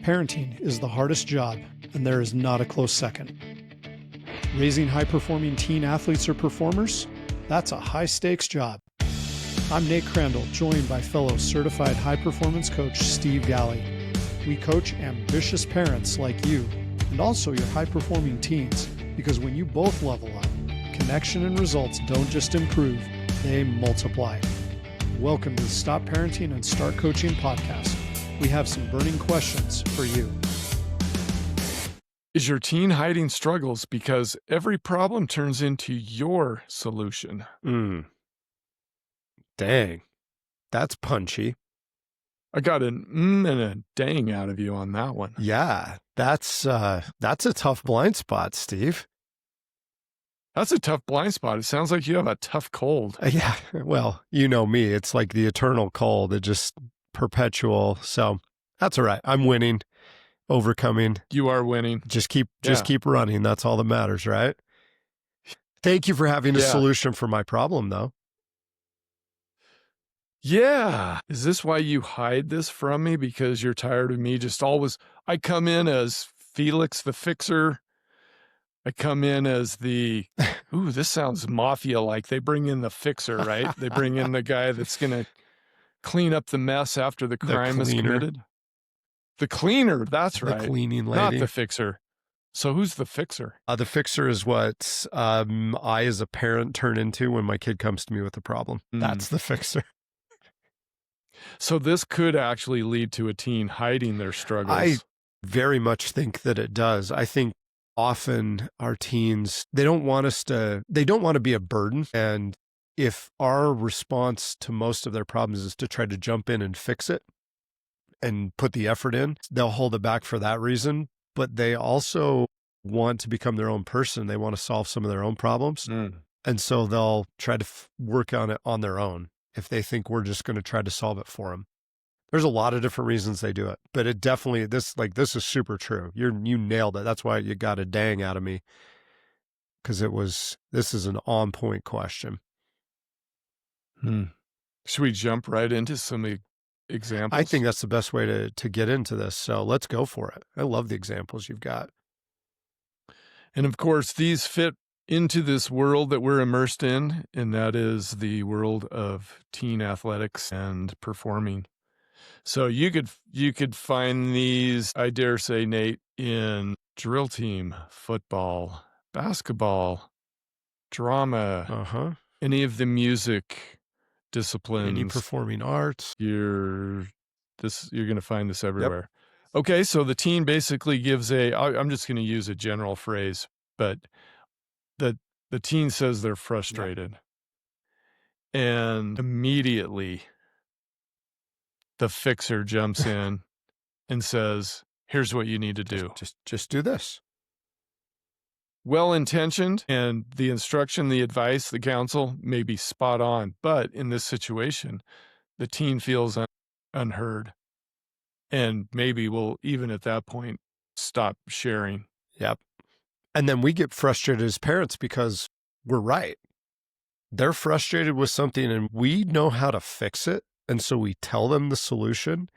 Parenting is the hardest job, and there is not a close second. Raising high-performing teen athletes or performers? That's a high-stakes job. I'm Nate Crandall, joined by fellow certified high-performance coach Steve Galley. We coach ambitious parents like you, and also your high-performing teens, because when you both level up, connection and results don't just improve, they multiply. Welcome to the Stop Parenting and Start Coaching podcast. We have some burning questions for you. Is your teen hiding struggles because every problem turns into your solution? Dang, that's punchy. I got an and a dang out of you on that one. Yeah, that's a tough blind spot, Steve. That's a tough blind spot. It sounds like you have a tough cold. Yeah, well, you know me. It's like the eternal cold. It just perpetual. So that's all right. I'm winning, overcoming. You are winning. Just keep running. That's all that matters, right? Thank you for having a solution for my problem, though. Yeah. Is this why you hide this from me? Because you're tired of me just always, I come in as Felix the fixer. I come in as the, this sounds mafia-like. They bring in the fixer, right? They bring in the guy that's going to clean up the mess after the crime is committed. The cleaner, that's right. The cleaning lady. Not the fixer. So who's the fixer? The fixer is what I, as a parent, turn into when my kid comes to me with a problem. That's the fixer. So this could actually lead to a teen hiding their struggles. I very much think that it does. I think often our teens, they don't want to be a burden. And if our response to most of their problems is to try to jump in and fix it and put the effort in, they'll hold it back for that reason. But they also want to become their own person. They want to solve some of their own problems. And so they'll try to work on it on their own if they think we're just going to try to solve it for them. There's a lot of different reasons they do it, but it definitely, this is super true. You nailed it. That's why you got a dang out of me, because this is an on point question. Should we jump right into some examples? I think that's the best way to get into this. So let's go for it. I love the examples you've got. And of course, these fit into this world that we're immersed in, and that is the world of teen athletics and performing. So you could find these, I dare say, Nate, in drill team, football, basketball, drama, any of the music disciplines, any performing arts. You're going to find this everywhere. Yep. Okay, so the teen basically gives I'm just going to use a general phrase, but the teen says they're frustrated, and immediately the fixer jumps in and says, here's what you need to do. Just do this. Well-intentioned, and the instruction, the advice, the counsel may be spot on. But in this situation, the teen feels unheard, and maybe will, even at that point, stop sharing. Yep. And then we get frustrated as parents because we're right. They're frustrated with something and we know how to fix it. And so we tell them the solution.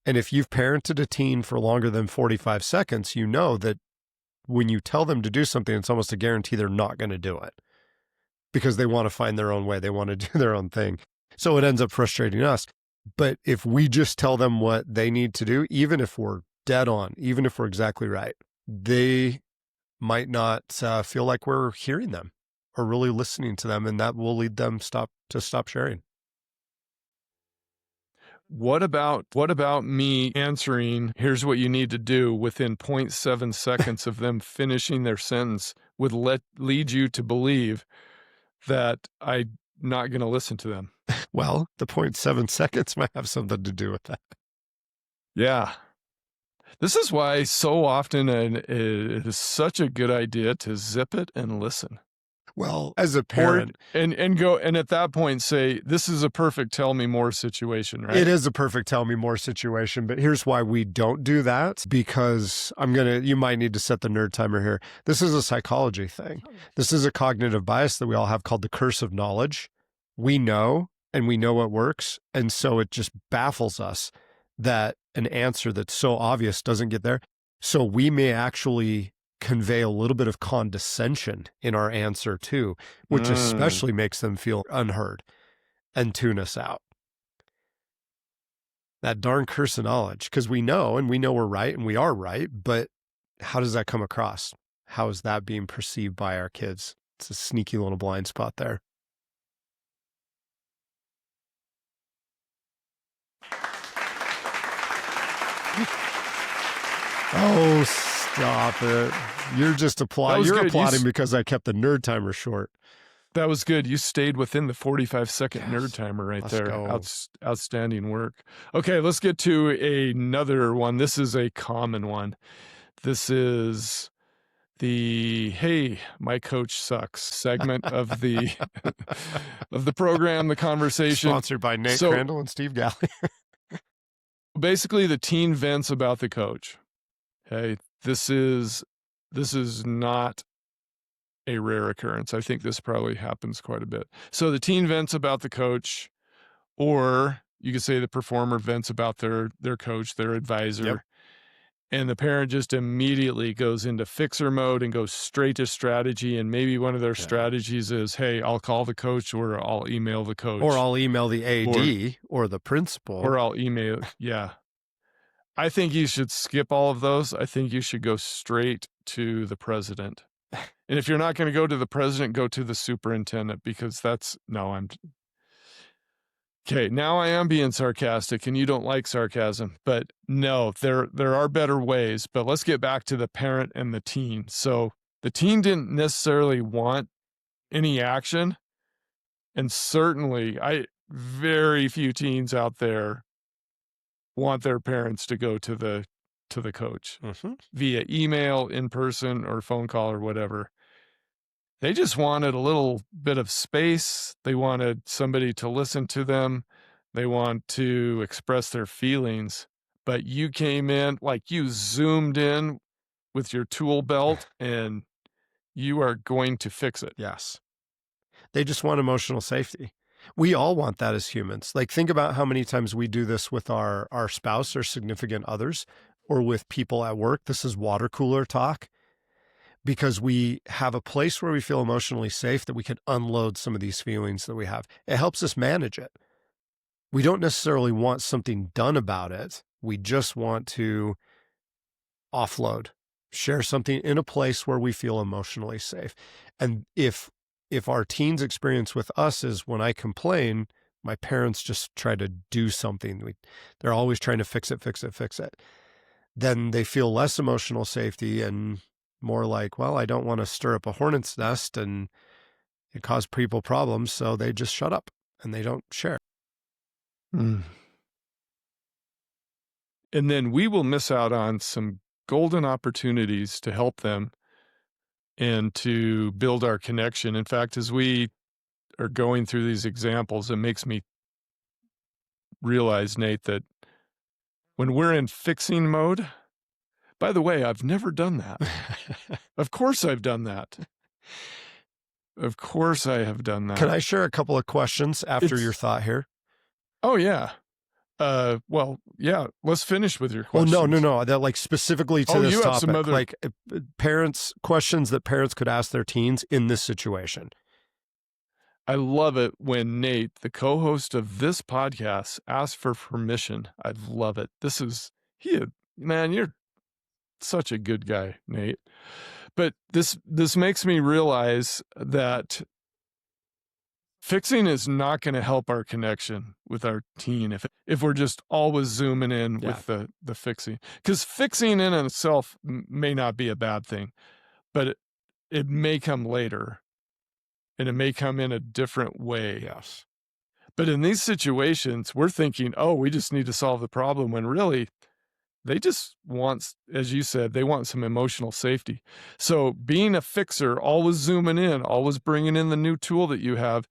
And if you've parented a teen for longer than 45 seconds, you know that when you tell them to do something, it's almost a guarantee they're not going to do it because they want to find their own way. They want to do their own thing. So it ends up frustrating us. But if we just tell them what they need to do, even if we're dead on, even if we're exactly right, they might not feel like we're hearing them or really listening to them. And that will lead them to stop sharing. What about me answering, here's what you need to do within 0.7 seconds of them finishing their sentence would lead you to believe that I'm not going to listen to them? Well, the 0.7 seconds might have something to do with that. Yeah. This is why so often it is such a good idea to zip it and listen. Well, as a parent, and go and at that point say, this is a perfect tell me more situation, right? It is a perfect tell me more situation, but here's why we don't do that, because you might need to set the nerd timer here. This is a psychology thing. This is a cognitive bias that we all have called the curse of knowledge. We know, and we know what works. And so it just baffles us that an answer that's so obvious doesn't get there. So we may actually convey a little bit of condescension in our answer too, which especially makes them feel unheard and tune us out. That darn curse of knowledge, because we know we're right and we are right, but how does that come across? How is that being perceived by our kids? It's a sneaky little blind spot there. Oh, stop it. You're just applauding. You're applauding because I kept the nerd timer short. That was good. You stayed within the 45-second nerd timer right there. Go. Outstanding work. Okay, let's get to another one. This is a common one. This is the "Hey, my coach sucks" segment of the of the program, the conversation. Sponsored by Nate Crandall and Steve Galley. Basically, the teen vents about the coach. Hey, this is not a rare occurrence. I think this probably happens quite a bit. So the teen vents about the coach, or you could say the performer vents about their coach, their advisor. Yep. And the parent just immediately goes into fixer mode and goes straight to strategy. And maybe one of their strategies is, hey, I'll call the coach, or I'll email the coach. Or I'll email the AD or the principal. Or I'll email, yeah. I think you should skip all of those. I think you should go straight to the president. And if you're not going to go to the president, go to the superintendent, because okay, now I am being sarcastic and you don't like sarcasm, but no, there are better ways. But let's get back to the parent and the teen. So the teen didn't necessarily want any action. And certainly very few teens out there want their parents to go to the coach via email, in person, or phone call, or whatever. They just wanted a little bit of space. They wanted somebody to listen to them. They want to express their feelings. But you came in, like you zoomed in with your tool belt, and you are going to fix it. Yes. They just want emotional safety. We all want that as humans. Like, think about how many times we do this with our spouse or significant others, or with people at work. This is water cooler talk, because we have a place where we feel emotionally safe, that we can unload some of these feelings that we have. It helps us manage it. We don't necessarily want something done about it. We just want to offload, share something in a place where we feel emotionally safe. And if our teens' experience with us is, when I complain, my parents just try to do something. They're always trying to fix it. Then they feel less emotional safety and more like, well, I don't want to stir up a hornet's nest and it cause people problems. So they just shut up and they don't share. And then we will miss out on some golden opportunities to help them and to build our connection. In fact, as we are going through these examples, it makes me realize, Nate, that when we're in fixing mode, by the way, I've never done that. Of course I've done that. Of course I have done that. Can I share a couple of questions after your thought here? Oh, yeah. Well, yeah, let's finish with your questions. Well, no. That, like, specifically to this you have topic, some other... like questions that parents could ask their teens in this situation. I love it when Nate, the co-host of this podcast, asks for permission. I love it. Man, you're such a good guy, Nate. But this makes me realize that fixing is not going to help our connection with our teen if we're just always zooming in with the fixing. Because fixing in itself may not be a bad thing, but it may come later, and it may come in a different way. Yes. But in these situations, we're thinking, oh, we just need to solve the problem, when really they just want, as you said, they want some emotional safety. So being a fixer, always zooming in, always bringing in the new tool that you have,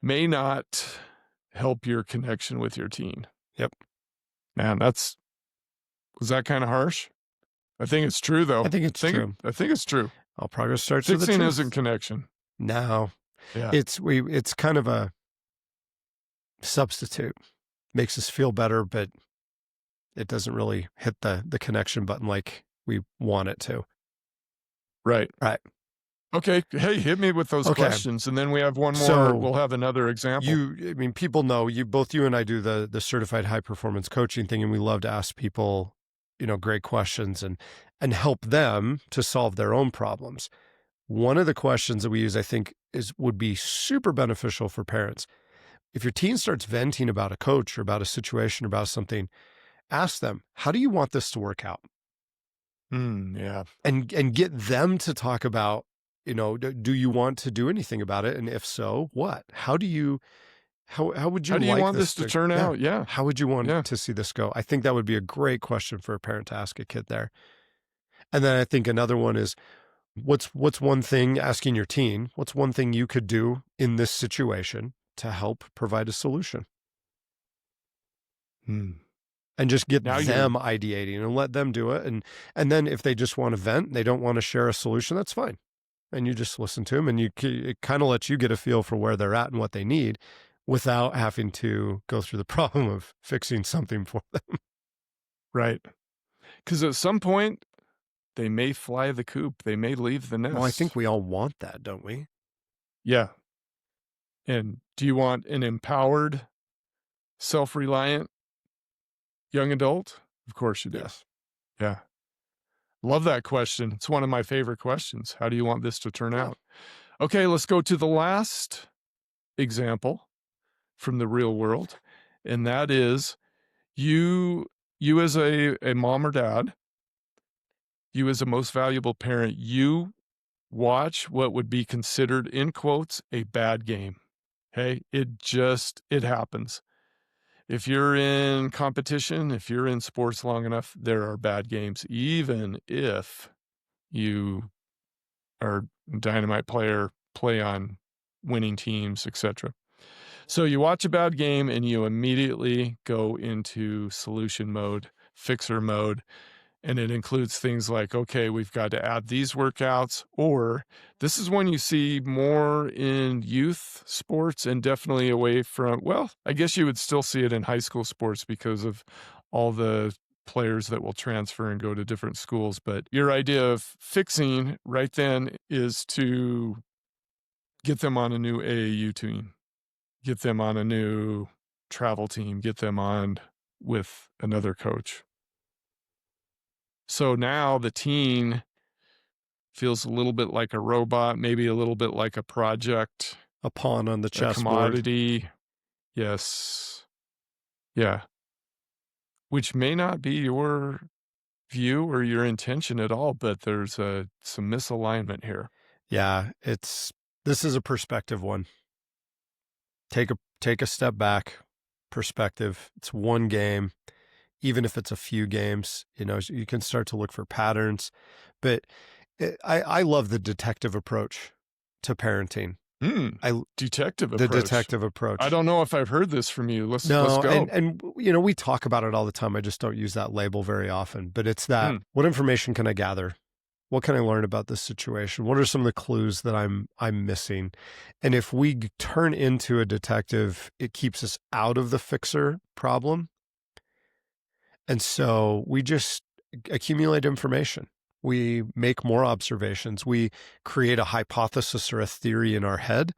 may not help your connection with your teen. Yep. Man, was that kind of harsh? I think it's true, though. I think it's true. I think it's true. All progress starts with the truth. Fixing isn't connection. No. Yeah. It's kind of a substitute. Makes us feel better, but it doesn't really hit the connection button like we want it to. Right. Right. Okay. Hey, hit me with those Okay. questions, and then we have one more. So, we'll have another example. I mean, people know both you and I do the certified high performance coaching thing, and we love to ask people, great questions and help them to solve their own problems. One of the questions that we use, I think, would be super beneficial for parents. If your teen starts venting about a coach or about a situation, about something, ask them, how do you want this to work out? Yeah. And get them to talk about, do you want to do anything about it? And if so, what? How would you want this to turn out? Yeah. How would you want to see this go? I think that would be a great question for a parent to ask a kid there. And then I think another one is, what's one thing, asking your teen, what's one thing you could do in this situation to help provide a solution? And just get them ideating and let them do it. And then if they just want to vent, they don't want to share a solution, that's fine. And you just listen to them, and it kind of lets you get a feel for where they're at and what they need without having to go through the problem of fixing something for them. Right. Because at some point, they may fly the coop. They may leave the nest. Well, I think we all want that, don't we? Yeah. And do you want an empowered, self-reliant young adult? Of course you do. Yes. Yeah. Love that question. It's one of my favorite questions. How do you want this to turn out? Okay, let's go to the last example from the real world. And that is you as a mom or dad, you as a most valuable parent, you watch what would be considered, in quotes, a bad game. Okay, it happens. If you're in competition, if you're in sports long enough, there are bad games, even if you are a dynamite player, play on winning teams, etc. So you watch a bad game and you immediately go into solution mode, fixer mode. And it includes things like, okay, we've got to add these workouts, or this is one you see more in youth sports and definitely away from, well, I guess you would still see it in high school sports because of all the players that will transfer and go to different schools. But your idea of fixing right then is to get them on a new AAU team, get them on a new travel team, get them on with another coach. So now the teen feels a little bit like a robot, maybe a little bit like a project. A pawn on the chessboard. Commodity. Yes. Yeah. Which may not be your view or your intention at all, but there's some misalignment here. Yeah, this is a perspective one. Take a step back, perspective. It's one game. Even if it's a few games, you can start to look for patterns. But I love the detective approach to parenting. Detective approach. The detective approach. I don't know if I've heard this from you. Let's go. And we talk about it all the time. I just don't use that label very often. But it's that, what information can I gather? What can I learn about this situation? What are some of the clues that I'm missing? And if we turn into a detective, it keeps us out of the fixer problem. And so we just accumulate information. We make more observations. We create a hypothesis or a theory in our head,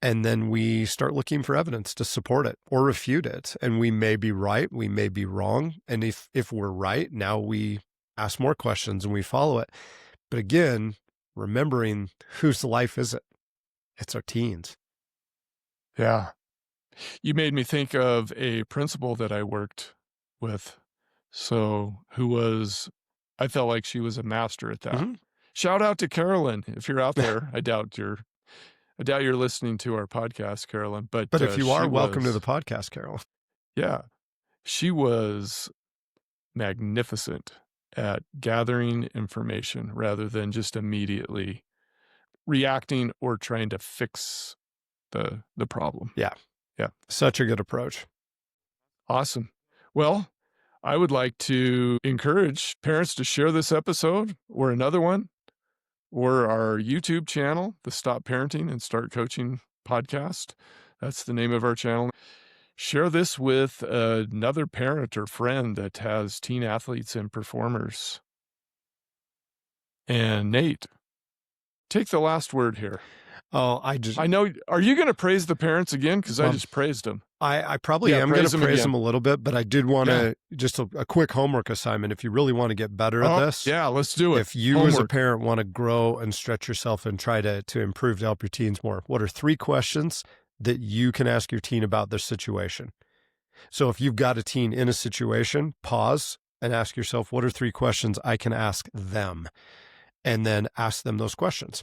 and then we start looking for evidence to support it or refute it. And we may be right, we may be wrong. And if we're right, now we ask more questions and we follow it. But again, remembering whose life is it? It's our teens. Yeah. You made me think of a principal that I worked with. I felt like she was a master at that. Mm-hmm. Shout out to Carolyn. If you're out there, I doubt you're listening to our podcast, Carolyn. But if you are, welcome to the podcast, Carolyn. Yeah. She was magnificent at gathering information rather than just immediately reacting or trying to fix the problem. Yeah. Yeah. Such a good approach. Awesome. Well, I would like to encourage parents to share this episode or another one or our YouTube channel, the Stop Parenting and Start Coaching podcast. That's the name of our channel. Share this with another parent or friend that has teen athletes and performers. And Nate, take the last word here. Oh, I know. Are you going to praise the parents again? Because I just praised them. I probably am going to praise them a little bit, but I did want to just a quick homework assignment. If you really want to get better at this, let's do it. If you as a parent want to grow and stretch yourself and try to improve to help your teens more, what are 3 questions that you can ask your teen about their situation? So if you've got a teen in a situation, pause and ask yourself, what are 3 questions I can ask them? And then ask them those questions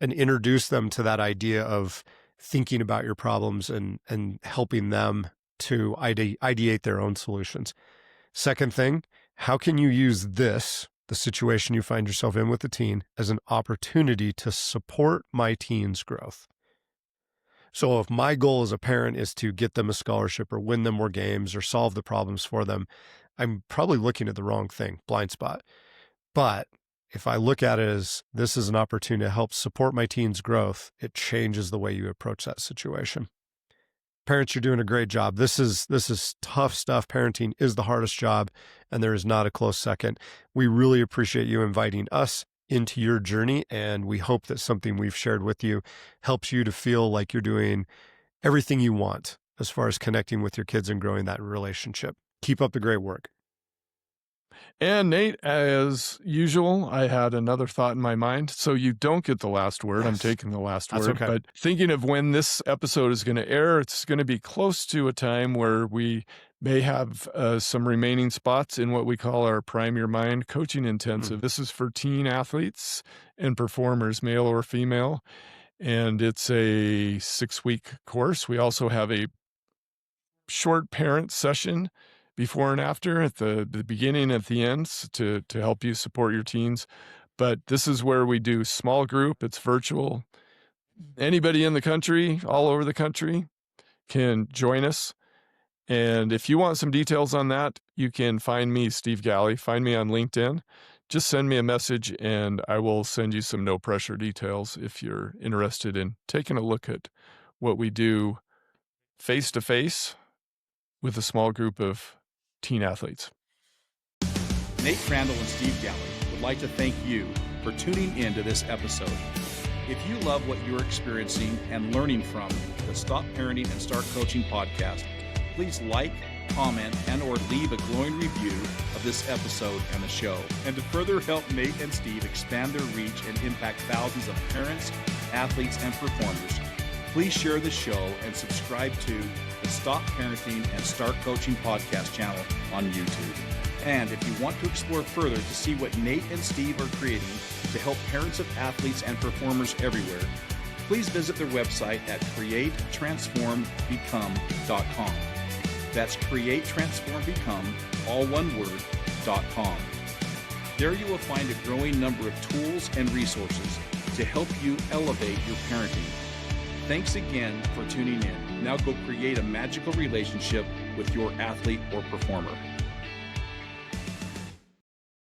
and introduce them to that idea of thinking about your problems and helping them to ideate their own solutions. Second thing, how can you use this, the situation you find yourself in with the teen, as an opportunity to support my teen's growth? So if my goal as a parent is to get them a scholarship or win them more games or solve the problems for them, I'm probably looking at the wrong thing, blind spot. But if I look at it as this is an opportunity to help support my teen's growth, it changes the way you approach that situation. Parents, you're doing a great job. This is tough stuff. Parenting is the hardest job, and there is not a close second. We really appreciate you inviting us into your journey, and we hope that something we've shared with you helps you to feel like you're doing everything you want as far as connecting with your kids and growing that relationship. Keep up the great work. And Nate, as usual, I had another thought in my mind. So you don't get the last word. I'm taking the last word. Okay. But thinking of when this episode is going to air, it's going to be close to a time where we may have some remaining spots in what we call our Prime Your Mind coaching intensive. This is for teen athletes and performers, male or female. And it's a 6-week course. We also have a short parent session before and after, at the beginning, at the end, to help you support your teens. But this is where we do small group. It's virtual. Anybody in the country, all over the country, can join us. And if you want some details on that, you can find me, Steve Galley. Find me on LinkedIn. Just send me a message, and I will send you some no-pressure details if you're interested in taking a look at what we do face-to-face with a small group of teen athletes. Nate Crandall and Steve Galley would like to thank you for tuning in to this episode. If you love what you're experiencing and learning from the Stop Parenting and Start Coaching podcast, please like, comment, and or leave a glowing review of this episode and the show. And to further help Nate and Steve expand their reach and impact thousands of parents, athletes, and performers, please share the show and subscribe to the Stop Parenting and Start Coaching podcast channel on YouTube. And if you want to explore further to see what Nate and Steve are creating to help parents of athletes and performers everywhere, please visit their website at createtransformbecome.com. That's createtransformbecome, all one word, .com. There you will find a growing number of tools and resources to help you elevate your parenting. Thanks again for tuning in. Now go create a magical relationship with your athlete or performer.